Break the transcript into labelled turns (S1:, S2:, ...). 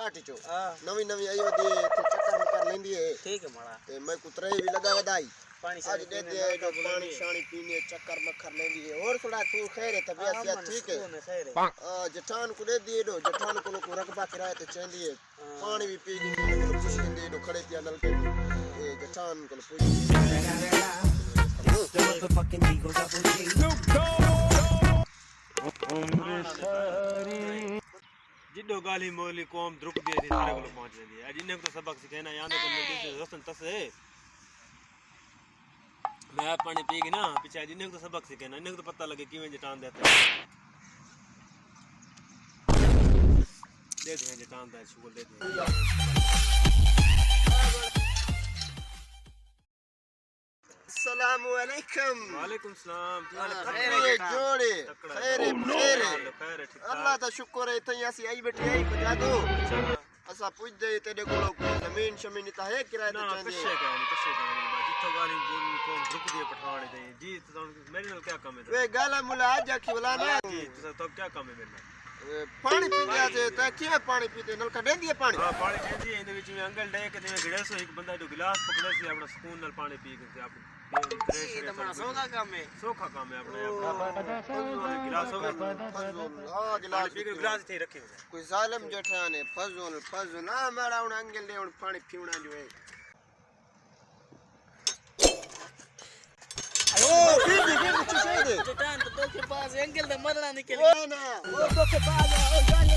S1: आटिचो नवी नवी आई वदी तो चक्कर कर लेंदी है।
S2: ठीक है माड़ा
S1: ते मैं कुतरे भी लगा वदाई
S2: पानी
S1: आज दे दे जो पानी शानी पीने चक्कर मक्खर लेंदी है। और थोड़ा तू खैर है तबीयत से ठीक है। जठान को दे दिए दो जठान को रकबा किराए ते चंदी है पानी भी पी गई को खुश दे दो खड़े पिया नल के ए जठान को पूछ
S3: जिड्डो गाली मोली कौम द्रुक दिए थी सारे को पहुंच रही है। आज इन्हें तो सबक सिखाना याद है कि रसन तस है मैं पानी पी गई ना पीछे आज इन्हें तो सबक सिखाना इन्हें तो पता लगे किवें जटान देते दे दे जटान दा शुगर दे दे।
S1: अस्सलाम वालेकुम।
S3: वालेकुम सलाम
S1: खैर जोड़े खैर अल्लाह दा शुक्र है तई ऐसी आई बैठी आई बजा दो असा पूछ दे तेरे को जमीन शमीन ता है किराए ते चंदे
S3: कशे जितो गाली को रुक दिए पठाने दे जी तो मेरे नाल क्या काम है
S1: वे गाला मुला आज आखी वाला ना
S3: जी तो क्या काम है मेरे
S1: पानी पी लिया थे ता किए पानी पीते नलका दे दिए पानी
S3: हां पानी दे दिए इन विच में अंगल डे के में गिलास एक बंदा जो गिलास पकड़े से अपना सुकून नाल पानी पी के आप ये तो बड़ा सोखा काम है अपने गिलास हो गया
S1: हां गिलास
S3: पी के गिलास थे रखे
S1: कोई जालिम जेठान है फजुल ना मारा उन अंगल दे उन पानी पीवना जो है ओ फिर कुछ चाहिए दे
S2: जटान तो के पास एंगल दे मरना निकल
S1: ना वो तो के पास ओ जाने